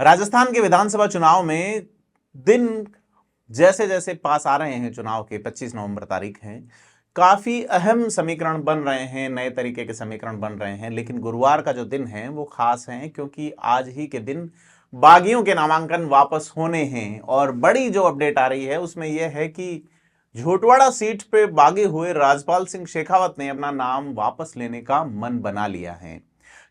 राजस्थान के विधानसभा चुनाव में दिन जैसे जैसे पास आ रहे हैं, चुनाव के 25 नवंबर तारीख है, काफी अहम समीकरण बन रहे हैं, नए तरीके के समीकरण बन रहे हैं। लेकिन गुरुवार का जो दिन है वो खास है, क्योंकि आज ही के दिन बागियों के नामांकन वापस होने हैं। और बड़ी जो अपडेट आ रही है उसमें यह है कि झोटवाड़ा सीट पे बागी हुए राजपाल सिंह शेखावत ने अपना नाम वापस लेने का मन बना लिया है।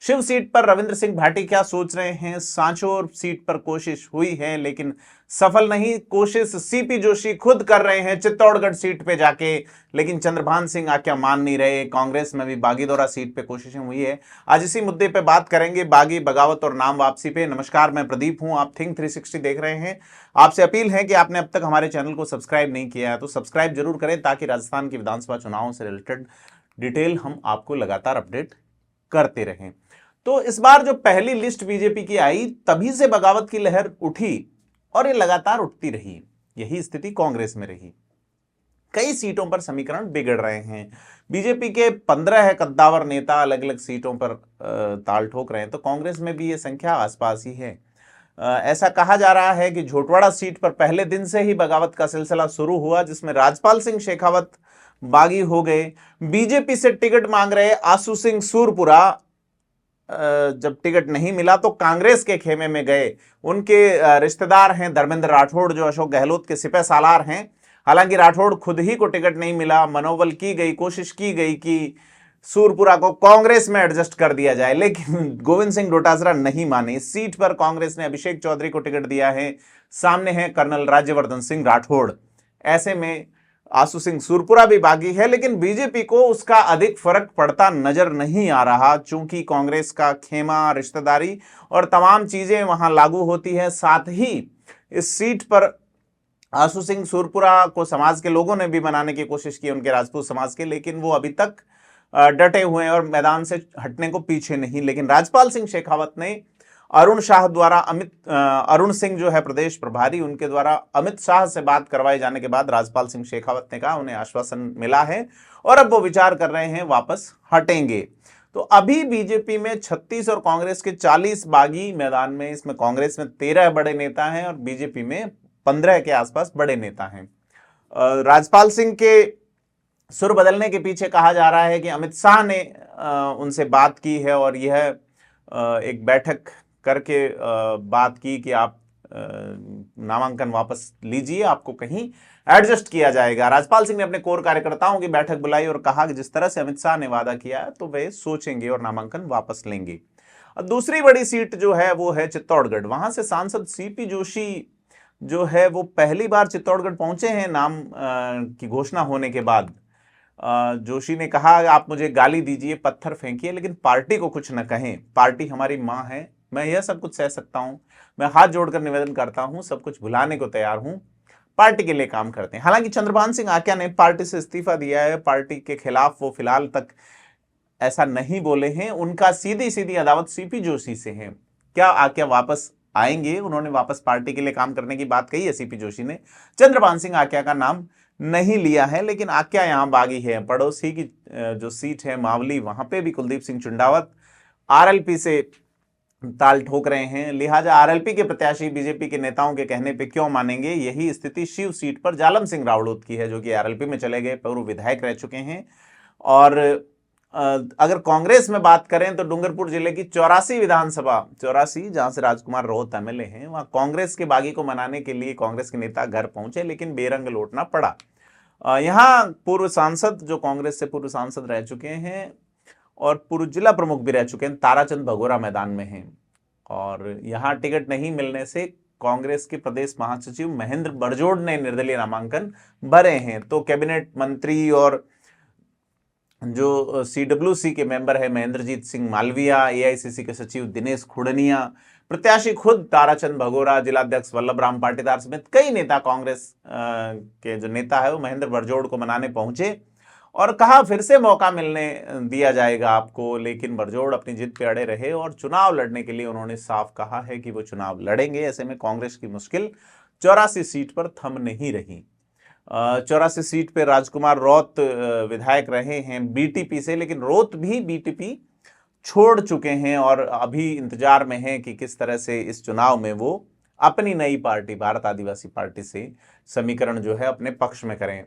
शिव सीट पर रविंद्र सिंह भाटी क्या सोच रहे हैं? सांचौर सीट पर कोशिश हुई है लेकिन सफल नहीं। कोशिश सीपी जोशी खुद कर रहे हैं चित्तौड़गढ़ सीट पे जाके, लेकिन चंद्रभान सिंह आज्ञा मान नहीं रहे। कांग्रेस में भी बागीदौरा सीट पे कोशिशें हुई है। आज इसी मुद्दे पे बात करेंगे, बागी, बगावत और नाम वापसी पे। नमस्कार, मैं प्रदीप हूं, आप थिंक 360 देख रहे हैं। आपसे अपील है कि आपने अब तक हमारे चैनल को सब्सक्राइब नहीं किया है तो सब्सक्राइब जरूर करें, ताकि राजस्थान के विधानसभा चुनावों से रिलेटेड डिटेल हम आपको लगातार अपडेट करते रहें। तो इस बार जो पहली लिस्ट बीजेपी की आई, तभी से बगावत की लहर उठी और ये लगातार उठती रही। यही स्थिति कांग्रेस में रही। कई सीटों पर समीकरण बिगड़ रहे हैं। बीजेपी के 15 कद्दावर नेता अलग अलग सीटों पर ताल ठोक रहे हैं, तो कांग्रेस में भी ये संख्या आसपास ही है। ऐसा कहा जा रहा है कि झोटवाड़ा सीट पर पहले दिन से ही बगावत का सिलसिला शुरू हुआ, जिसमें राजपाल सिंह शेखावत बागी हो गए। बीजेपी से टिकट मांग रहे आशु सिंह सूरपुरा जब टिकट नहीं मिला तो कांग्रेस के खेमे में गए। उनके रिश्तेदार हैं धर्मेंद्र राठौड़, जो अशोक गहलोत के सिपह सालार हैं। हालांकि राठौड़ खुद ही को टिकट नहीं मिला। मनोबल की गई, कोशिश की गई कि सूरपुरा को कांग्रेस में एडजस्ट कर दिया जाए, लेकिन गोविंद सिंह डोटासरा नहीं माने। इस सीट पर कांग्रेस ने अभिषेक चौधरी को टिकट दिया है। सामने है कर्नल राज्यवर्धन सिंह राठौड़। ऐसे में आशु सिंह सूरपुरा भी बागी है, लेकिन बीजेपी को उसका अधिक फर्क पड़ता नजर नहीं आ रहा, चूंकि कांग्रेस का खेमा, रिश्तेदारी और तमाम चीजें वहां लागू होती है। साथ ही इस सीट पर आशु सिंह सूरपुरा को समाज के लोगों ने भी बनाने की कोशिश की, उनके राजपूत समाज के, लेकिन वो अभी तक डटे हुए हैं और मैदान से हटने को पीछे नहीं। लेकिन राजपाल सिंह शेखावत ने अरुण शाह द्वारा अरुण सिंह जो है प्रदेश प्रभारी, उनके द्वारा अमित शाह से बात करवाए जाने के बाद राजपाल सिंह शेखावत ने कहा, उन्हें आश्वासन मिला है और अब वो विचार कर रहे हैं वापस हटेंगे। तो अभी बीजेपी में 36 और कांग्रेस के 40 बागी मैदान में। इसमें कांग्रेस में 13 बड़े नेता हैं और बीजेपी में 15 के आसपास बड़े नेता हैं। राजपाल सिंह के सुर बदलने के पीछे कहा जा रहा है कि अमित शाह ने उनसे बात की है और यह एक बैठक करके बात की कि आप नामांकन वापस लीजिए, आपको कहीं एडजस्ट किया जाएगा। राजपाल सिंह ने अपने कोर कार्यकर्ताओं की बैठक बुलाई और कहा कि जिस तरह से अमित शाह ने वादा किया तो वे सोचेंगे और नामांकन वापस लेंगे। और दूसरी बड़ी सीट जो है वो है चित्तौड़गढ़। वहां से सांसद सीपी जोशी जो है वो पहली बार चित्तौड़गढ़ पहुंचे हैं नाम की घोषणा होने के बाद। जोशी ने कहा, आप मुझे गाली दीजिए, पत्थर फेंकिए, लेकिन पार्टी को कुछ न कहें। पार्टी हमारी मां है, मैं यह सब कुछ सह सकता हूं। मैं हाथ जोड़कर निवेदन करता हूं, सब कुछ भुलाने को तैयार हूं, पार्टी के लिए काम करते हैं। हालांकि चंद्रभान सिंह आक्या ने पार्टी से इस्तीफा दिया है। पार्टी के खिलाफ वो फिलहाल तक ऐसा नहीं बोले हैं। उनका सीधी सीधी अदावत सीपी जोशी से है। क्या आक्या वापस आएंगे? उन्होंने वापस पार्टी के लिए काम करने की बात कही है सीपी जोशी ने। चंद्रभान सिंह आक्या का नाम नहीं लिया है, लेकिन आक्या यहां बागी है। पड़ोसी की जो सीट है मावली, वहां पे भी कुलदीप सिंह चुंडावत आरएलपी से ताल ठोक रहे हैं। लिहाजा आरएलपी के प्रत्याशी बीजेपी के नेताओं के कहने पे क्यों मानेंगे? यही स्थिति शिव सीट पर जालम सिंह रावड़ोत की है, जो कि आरएलपी में चले गए, पूर्व विधायक रह चुके हैं। और अगर कांग्रेस में बात करें तो डूंगरपुर जिले की 84 विधानसभा, 84 जहां से राजकुमार रोहत एमएलए हैं, वहां कांग्रेस के बागी को मनाने के लिए कांग्रेस के नेता घर पहुंचे, लेकिन बेरंग लौटना पड़ा। यहां पूर्व सांसद, जो कांग्रेस से पूर्व सांसद रह चुके हैं और पूर्व जिला प्रमुख भी रह चुके हैं, ताराचंद भगोरा मैदान में हैं। और यहां टिकट नहीं मिलने से कांग्रेस के प्रदेश महासचिव महेंद्र बड़जोड़ ने निर्दलीय नामांकन भरे हैं। तो कैबिनेट मंत्री और जो सीडब्ल्यूसी के मेंबर है महेंद्रजीत सिंह मालविया, एआईसीसी के सचिव दिनेश खुड़निया, प्रत्याशी खुद ताराचंद भगोरा, जिलाध्यक्ष वल्लभ राम पाटीदार समेत कई नेता, कांग्रेस के जो नेता है वो महेंद्र बड़जोड़ को मनाने पहुंचे और कहा फिर से मौका मिलने दिया जाएगा आपको। लेकिन बड़जोड़ अपनी जिद पे अड़े रहे और चुनाव लड़ने के लिए उन्होंने साफ कहा है कि वो चुनाव लड़ेंगे। ऐसे में कांग्रेस की मुश्किल 84 सीट पर थम नहीं रही। 84 सीट पे राजकुमार रोहत विधायक रहे हैं बीटीपी से, लेकिन रोहत भी बीटीपी छोड़ चुके हैं और अभी इंतजार में हैं कि किस तरह से इस चुनाव में वो अपनी नई पार्टी भारत आदिवासी पार्टी से समीकरण जो है अपने पक्ष में करें।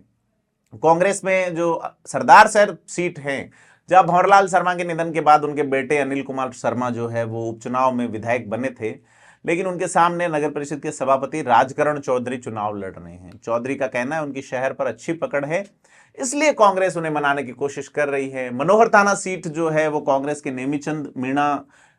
कांग्रेस में जो सरदार शहर सीट है, जब भंवरलाल शर्मा के निधन के बाद उनके बेटे अनिल कुमार शर्मा जो है वो उपचुनाव में विधायक बने थे, लेकिन उनके सामने नगर परिषद के सभापति राजकरण चौधरी चुनाव लड़ रहे हैं। चौधरी का कहना है उनकी शहर पर अच्छी पकड़ है, इसलिए कांग्रेस उन्हें मनाने की कोशिश कर रही है। मनोहर थाना सीट जो है वो कांग्रेस के नेमीचंद मीणा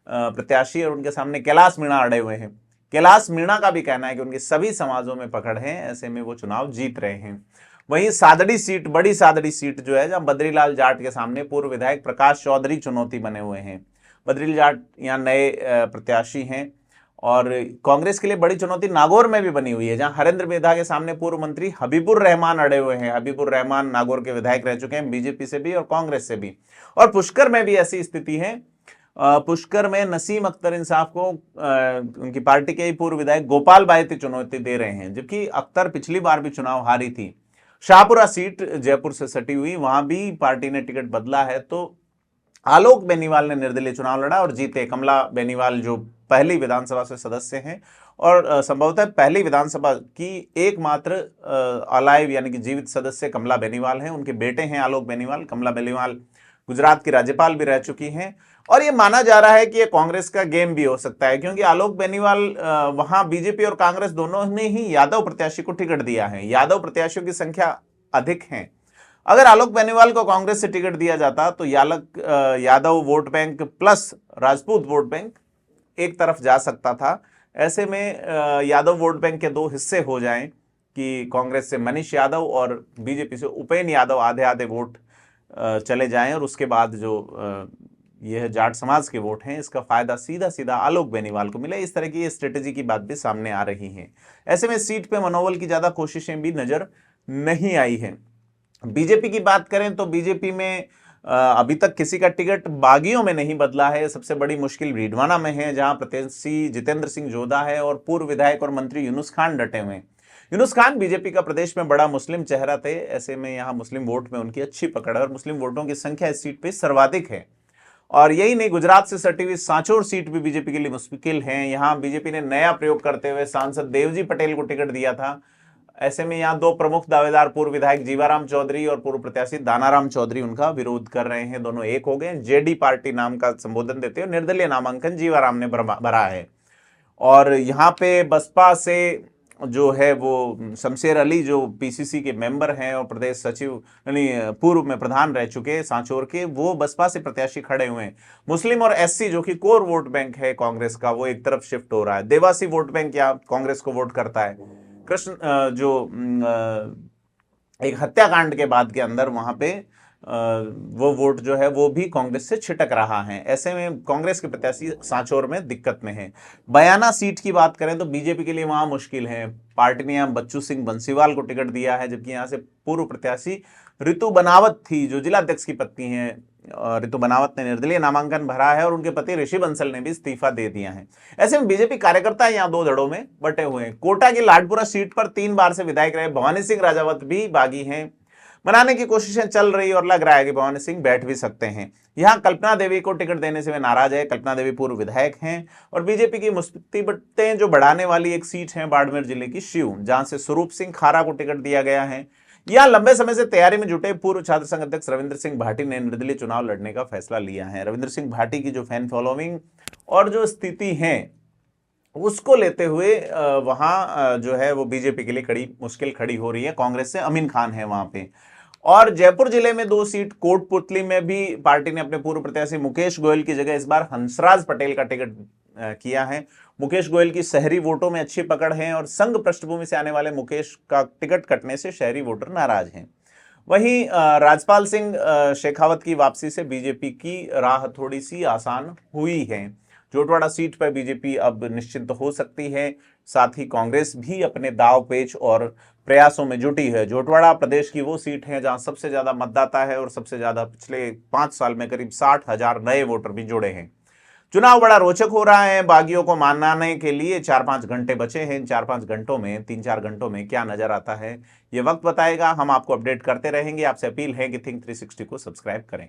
प्रत्याशी और उनके सामने कैलाश मीणा अड़े हुए हैं। कैलाश मीणा का भी कहना है कि उनके सभी समाजों में पकड़ है, ऐसे में वो चुनाव जीत रहे हैं। वहीं सादड़ी सीट, बड़ी सादड़ी सीट जो है, जहां बद्रीलाल जाट के सामने पूर्व विधायक प्रकाश चौधरी चुनौती बने हुए हैं। बद्रीलाल जाट यहाँ नए प्रत्याशी हैं और कांग्रेस के लिए बड़ी चुनौती नागौर में भी बनी हुई है, जहां हरेंद्र मेधा के सामने पूर्व मंत्री हबीबुर रहमान अड़े हुए हैं। हबीबुर रहमान नागौर के विधायक रह चुके हैं, बीजेपी से भी और कांग्रेस से भी। और पुष्कर में भी ऐसी स्थिति है। पुष्कर में नसीम अख्तर इंसाफ को उनकी पार्टी के ही पूर्व विधायक गोपाल बायती चुनौती दे रहे हैं, जबकि अख्तर पिछली बार भी चुनाव हारी थी। शाहपुरा सीट जयपुर से सटी हुई, वहां भी पार्टी ने टिकट बदला है, तो आलोक बेनीवाल ने निर्दलीय चुनाव लड़ा और जीते। कमला बेनीवाल जो पहली विधानसभा से सदस्य हैं और संभवतः पहली विधानसभा की एकमात्र अलाइव यानी कि जीवित सदस्य कमला बेनीवाल हैं। उनके बेटे हैं आलोक बेनीवाल। कमला बेनीवाल गुजरात की राज्यपाल भी रह चुकी हैं और ये माना जा रहा है कि ये कांग्रेस का गेम भी हो सकता है, क्योंकि आलोक बेनीवाल वहां बीजेपी और कांग्रेस दोनों ने ही यादव प्रत्याशी को टिकट दिया है। यादव प्रत्याशियों की संख्या अधिक है। अगर आलोक बेनीवाल को कांग्रेस से टिकट दिया जाता तो Yadav vote bank plus Rajput vote bank एक तरफ जा सकता था। ऐसे में यादव वोट बैंक के दो हिस्से हो जाएं कि कांग्रेस से मनीष यादव और बीजेपी से उपेन यादव आधे आधे वोट चले जाएं और उसके बाद जो यह जाट समाज के वोट हैं इसका फायदा सीधा सीधा आलोक बेनीवाल को मिले। इस तरह की स्ट्रेटेजी की बात भी सामने आ रही है। ऐसे में सीट पे मनोबल की ज्यादा कोशिशें भी नजर नहीं आई है। बीजेपी की बात करें तो बीजेपी में अभी तक किसी का टिकट बागियों में नहीं बदला है। सबसे बड़ी मुश्किल रीडवाना में है, जहां प्रत्याशी जितेंद्र सिंह जोधा है और पूर्व विधायक और मंत्री यूनुस खान डटे हुए हैं। यूनुस खान बीजेपी का प्रदेश में बड़ा मुस्लिम चेहरा थे, ऐसे में यहां मुस्लिम वोट में उनकी अच्छी पकड़ है और मुस्लिम वोटों की संख्या इस सीट पर सर्वाधिक है। और यही नहीं, गुजरात से सटी हुई सांचौर सीट भी बीजेपी के लिए मुश्किल है। यहां बीजेपी ने नया प्रयोग करते हुए सांसद देवजी पटेल को टिकट दिया था। ऐसे में यहां दो प्रमुख दावेदार पूर्व विधायक जीवाराम चौधरी और पूर्व प्रत्याशी दानाराम चौधरी उनका विरोध कर रहे हैं। दोनों एक हो गए। जेडी पार्टी नाम का संबोधन देते हुए निर्दलीय नामांकन जीवाराम ने भरा है। और यहां पे बसपा से जो है वो शमशेर अली जो पीसीसी के मेंबर हैं और प्रदेश सचिव यानी पूर्व में प्रधान रह चुके सांचौर के, वो बसपा से प्रत्याशी खड़े हुए हैं। मुस्लिम और एससी जो कि कोर वोट बैंक है कांग्रेस का, वो एक तरफ शिफ्ट हो रहा है। देवासी वोट बैंक या कांग्रेस को वोट करता है। कृष्ण जो एक हत्याकांड के बाद के अंदर वहां पे वो वोट जो है वो भी कांग्रेस से छिटक रहा है। ऐसे में कांग्रेस के प्रत्याशी सांचौर में दिक्कत में है। बयाना सीट की बात करें तो बीजेपी के लिए वहां मुश्किल है। पार्टी ने यहां बच्चू सिंह बंसीवाल को टिकट दिया है, जबकि यहां से पूर्व प्रत्याशी ऋतु बनावत थी जो जिलाध्यक्ष की पत्नी है। ऋतु बनावत ने निर्दलीय नामांकन भरा है और उनके पति ऋषि बंसल ने भी इस्तीफा दे दिया है। ऐसे में बीजेपी कार्यकर्ता यहाँ दो धड़ों में बटे हुए हैं। कोटा की लाडपुरा सीट पर 3 बार से विधायक रहे भवानी सिंह राजावत भी बागी हैं। मनाने की कोशिशें चल रही और लग रहा है कि भवानी सिंह बैठ भी सकते हैं। यहां कल्पना देवी को टिकट देने से वे नाराज है। कल्पना देवी पूर्व विधायक हैं और बीजेपी की मुसीबतें जो बढ़ाने वाली एक सीट है बाड़मेर जिले की शिव, जहां से स्वरूप सिंह खारा को टिकट दिया गया है। यहां लंबे समय से तैयारी में जुटे पूर्व छात्र संघ अध्यक्ष रविंद्र सिंह भाटी ने निर्दलीय चुनाव लड़ने का फैसला लिया है। रविंद्र सिंह भाटी की जो फैन फॉलोइंग और जो स्थिति है उसको लेते हुए वहां जो है वो बीजेपी के लिए कड़ी मुश्किल खड़ी हो रही है। कांग्रेस से अमीन खान है वहां पे। और जयपुर जिले में 2 सीट कोटपुतली में भी पार्टी ने अपने पूर्व प्रत्याशी मुकेश गोयल की जगह इस बार हंसराज पटेल का टिकट किया है। मुकेश गोयल की शहरी वोटों में अच्छी पकड़ है और संघ पृष्ठभूमि से आने वाले मुकेश का टिकट कटने से शहरी वोटर नाराज हैं। वहीं राजपाल सिंह शेखावत की वापसी से बीजेपी की राह थोड़ी सी आसान हुई है। जोटवाड़ा सीट पर बीजेपी अब निश्चिंत हो सकती है। साथ ही कांग्रेस भी अपने दाव पेच और प्रयासों में जुटी है। जोटवाड़ा प्रदेश की वो सीट है जहां सबसे ज्यादा मतदाता है और सबसे ज्यादा पिछले 5 साल में करीब 60,000 नए वोटर भी जुड़े हैं। चुनाव बड़ा रोचक हो रहा है। बागियों को मनाने के लिए 4-5 घंटे बचे हैं। इन 4-5 घंटों में 3-4 घंटों में क्या नजर आता है ये वक्त बताएगा। हम आपको अपडेट करते रहेंगे। आपसे अपील है कि थिंक 360 को सब्सक्राइब करें।